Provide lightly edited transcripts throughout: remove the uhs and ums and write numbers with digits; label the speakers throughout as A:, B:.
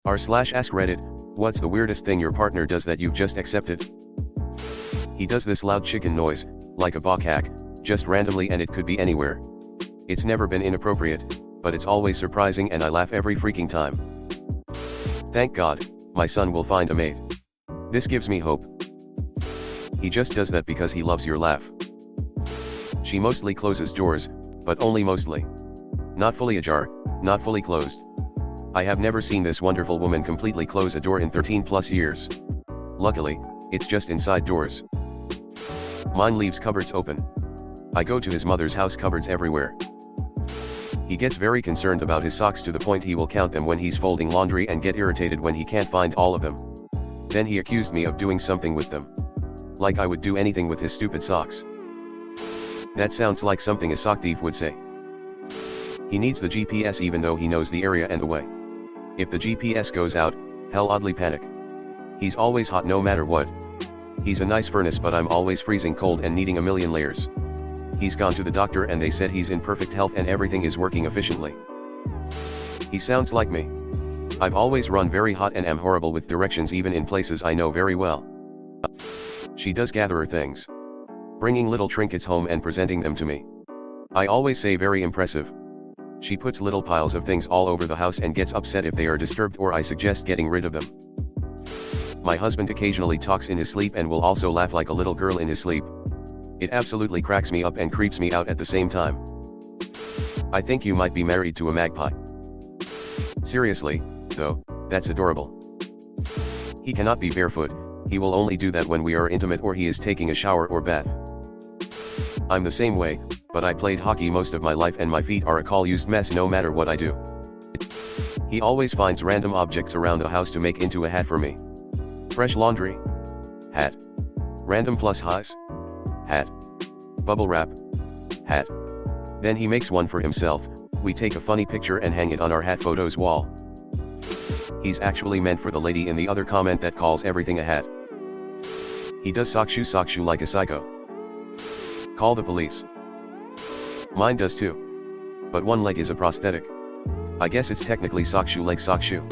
A: r/AskReddit, what's the weirdest thing your partner does that you've just accepted? He does this loud chicken noise, like a bokak, just randomly, and it could be anywhere. It's never been inappropriate, but it's always surprising and I laugh every freaking time. Thank God, my son will find a mate. This gives me hope. He just does that because he loves your laugh. She mostly closes doors, but only mostly. Not fully ajar, not fully closed. I have never seen this wonderful woman completely close a door in 13 plus years. Luckily, it's just inside doors. Mine leaves cupboards open. I go to his mother's house, cupboards everywhere. He gets very concerned about his socks to the point he will count them when he's folding laundry and get irritated when he can't find all of them. Then he accused me of doing something with them. Like I would do anything with his stupid socks. That sounds like something a sock thief would say. He needs the GPS even though he knows the area and the way. If the GPS goes out, he'll oddly panic. He's always hot no matter what. He's a nice furnace, but I'm always freezing cold and needing a million layers. He's gone to the doctor and they said he's in perfect health and everything is working efficiently. He sounds like me. I've always run very hot and am horrible with directions even in places I know very well. She does gatherer things. Bringing little trinkets home and presenting them to me. I always say very impressive. She puts little piles of things all over the house and gets upset if they are disturbed or I suggest getting rid of them. My husband occasionally talks in his sleep and will also laugh like a little girl in his sleep. It absolutely cracks me up and creeps me out at the same time. I think you might be married to a magpie. Seriously, though, that's adorable. He cannot be barefoot, he will only do that when we are intimate or he is taking a shower or bath. I'm the same way, but I played hockey most of my life and my feet are a call-used mess no matter what I do. He always finds random objects around the house to make into a hat for me. Fresh laundry? Hat. Random plus highs? Hat. Bubble wrap? Hat. Then he makes one for himself, we take a funny picture and hang it on our hat photos wall. He's actually meant for the lady in the other comment that calls everything a hat. He does sock shoe like a psycho. Call the police. Mine does too. But one leg is a prosthetic. I guess it's technically sock shoe leg sock shoe.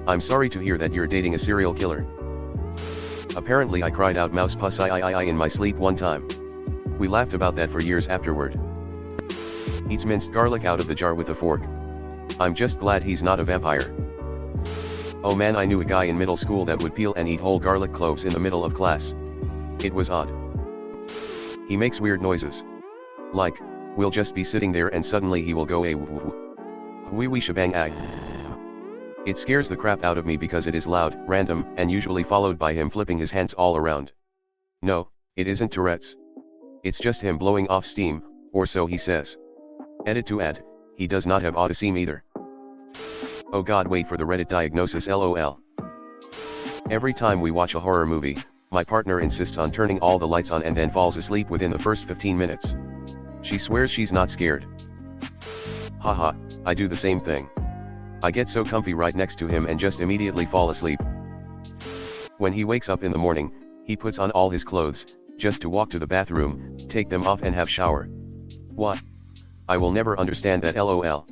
A: I'm sorry to hear that you're dating a serial killer. Apparently I cried out mouse puss I in my sleep one time. We laughed about that for years afterward. Eats minced garlic out of the jar with a fork. I'm just glad he's not a vampire. Oh man, I knew a guy in middle school that would peel and eat whole garlic cloves in the middle of class. It was odd. He makes weird noises. Like, we'll just be sitting there and suddenly he will go a wee wee shebang ag. It scares the crap out of me because it is loud, random, and usually followed by him flipping his hands all around. No, it isn't Tourette's. It's just him blowing off steam, or so he says. Edit to add, he does not have autism either. Oh god, wait for the Reddit diagnosis lol. Every time we watch a horror movie, my partner insists on turning all the lights on and then falls asleep within the first 15 minutes. She swears she's not scared. Haha, I do the same thing. I get so comfy right next to him and just immediately fall asleep. When he wakes up in the morning, he puts on all his clothes, just to walk to the bathroom, take them off and have shower. What? I will never understand that lol.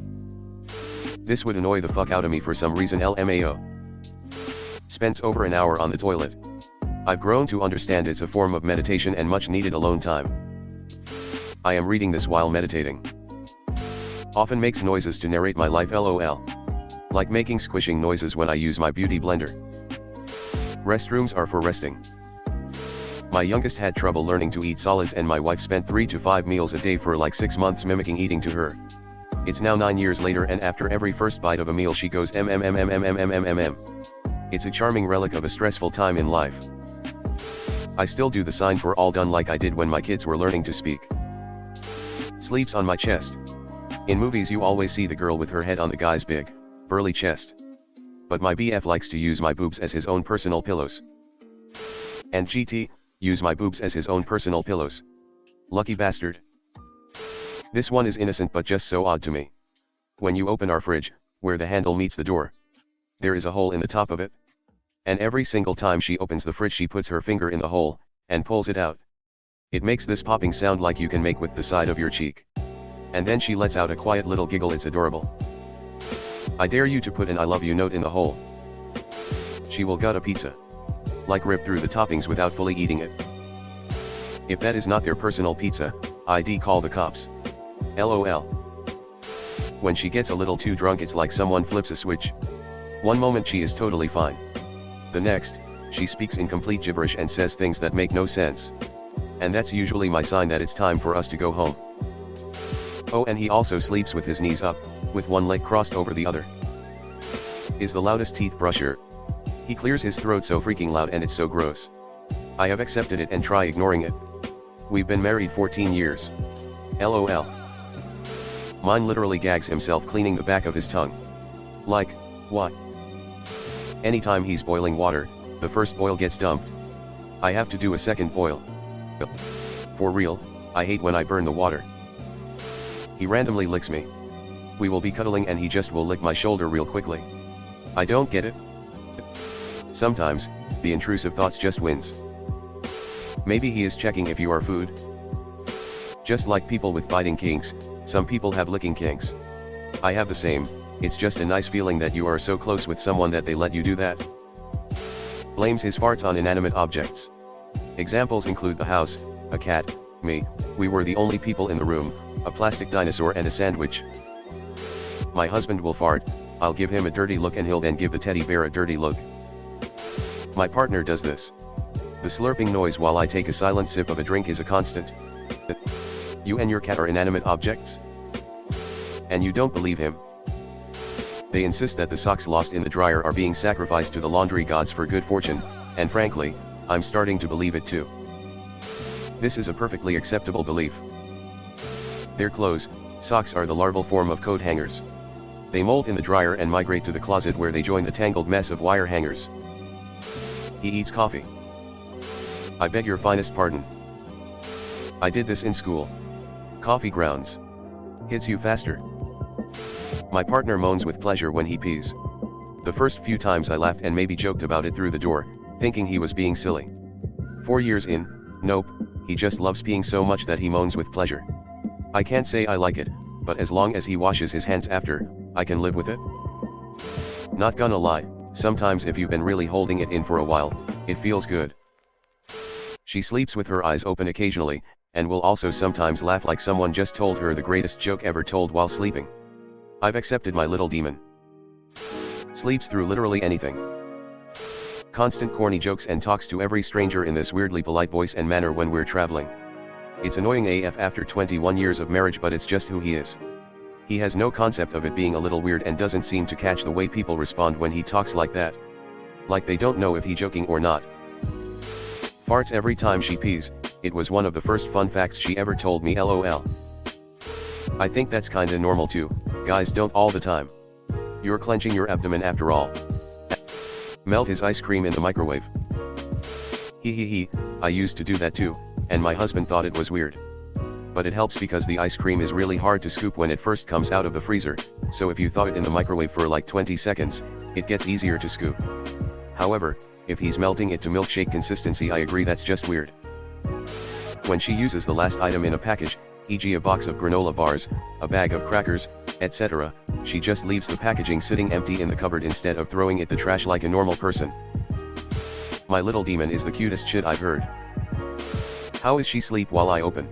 A: This would annoy the fuck out of me for some reason lmao. Spends over an hour on the toilet. I've grown to understand it's a form of meditation and much needed alone time. I am reading this while meditating. Often makes noises to narrate my life lol. Like making squishing noises when I use my beauty blender. Restrooms are for resting. My youngest had trouble learning to eat solids and my wife spent 3 to 5 meals a day for like 6 months mimicking eating to her. It's now 9 years later and after every first bite of a meal she goes mm. It's a charming relic of a stressful time in life. I still do the sign for all done like I did when my kids were learning to speak. Sleeps on my chest. In movies you always see the girl with her head on the guy's big, burly chest. But my BF likes to use my boobs as his own personal pillows. And GT, use my boobs as his own personal pillows. Lucky bastard. This one is innocent but just so odd to me. When you open our fridge, where the handle meets the door, there is a hole in the top of it. And every single time she opens the fridge she puts her finger in the hole, and pulls it out. It makes this popping sound like you can make with the side of your cheek. And then she lets out a quiet little giggle, it's adorable. I dare you to put an I love you note in the hole. She will gut a pizza. Like rip through the toppings without fully eating it. If that is not their personal pizza, I'd call the cops. LOL. When she gets a little too drunk, it's like someone flips a switch. One moment she is totally fine. The next, she speaks in complete gibberish and says things that make no sense. And that's usually my sign that it's time for us to go home. Oh, and he also sleeps with his knees up, with one leg crossed over the other. Is the loudest teeth brusher. He clears his throat so freaking loud and it's so gross. I have accepted it and try ignoring it. We've been married 14 years. LOL. Mine literally gags himself cleaning the back of his tongue. Like, what? Anytime he's boiling water, the first boil gets dumped. I have to do a second boil. For real, I hate when I burn the water. He randomly licks me. We will be cuddling and he just will lick my shoulder real quickly. I don't get it. Sometimes, the intrusive thoughts just wins. Maybe he is checking if you are food. Just like people with biting kinks, some people have licking kinks. I have the same. It's just a nice feeling that you are so close with someone that they let you do that. Blames his farts on inanimate objects. Examples include the house, a cat, me, we were the only people in the room, a plastic dinosaur and a sandwich. My husband will fart, I'll give him a dirty look and he'll then give the teddy bear a dirty look. My partner does this. The slurping noise while I take a silent sip of a drink is a constant. You and your cat are inanimate objects? And you don't believe him? They insist that the socks lost in the dryer are being sacrificed to the laundry gods for good fortune, and frankly, I'm starting to believe it too. This is a perfectly acceptable belief. Their clothes, socks are the larval form of coat hangers. They molt in the dryer and migrate to the closet where they join the tangled mess of wire hangers. He eats coffee. I beg your finest pardon. I did this in school. Coffee grounds. Hits you faster. My partner moans with pleasure when he pees. The first few times I laughed and maybe joked about it through the door, thinking he was being silly. 4 years in, nope, he just loves peeing so much that he moans with pleasure. I can't say I like it, but as long as he washes his hands after, I can live with it. Not gonna lie, sometimes if you've been really holding it in for a while, it feels good. She sleeps with her eyes open occasionally, and will also sometimes laugh like someone just told her the greatest joke ever told while sleeping. I've accepted my little demon. Sleeps through literally anything. Constant corny jokes and talks to every stranger in this weirdly polite voice and manner when we're traveling. It's annoying AF after 21 years of marriage, but it's just who he is. He has no concept of it being a little weird and doesn't seem to catch the way people respond when he talks like that. Like they don't know if he's joking or not. Farts every time she pees. It was one of the first fun facts she ever told me, LOL. I think that's kinda normal too, guys don't all the time. You're clenching your abdomen after all. Melt his ice cream in the microwave. He, I used to do that too, and my husband thought it was weird. But it helps because the ice cream is really hard to scoop when it first comes out of the freezer, so if you thaw it in the microwave for like 20 seconds, it gets easier to scoop. However, if he's melting it to milkshake consistency, I agree that's just weird. When she uses the last item in a package, e.g. a box of granola bars, a bag of crackers, etc., she just leaves the packaging sitting empty in the cupboard instead of throwing it the trash like a normal person. My little demon is the cutest shit I've heard. How is she sleep while I open?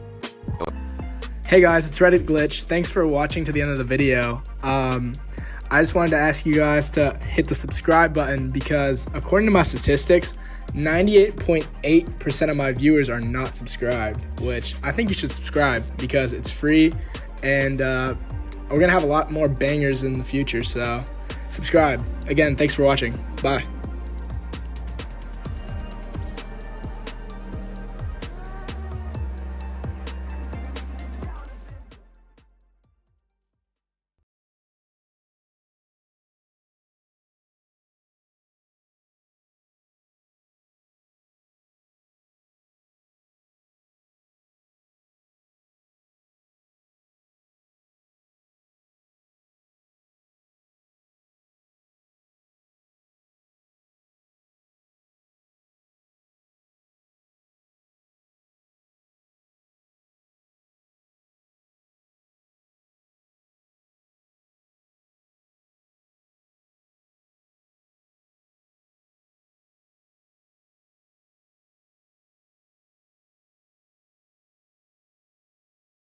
B: Hey guys, it's Reddit Glitch. Thanks for watching to the end of the video. I just wanted to ask you guys to hit the subscribe button because according to my statistics, 98.8% of my viewers are not subscribed, which I think you should subscribe because it's free and we're going to have a lot more bangers in the future, so subscribe. Again, thanks for watching. Bye.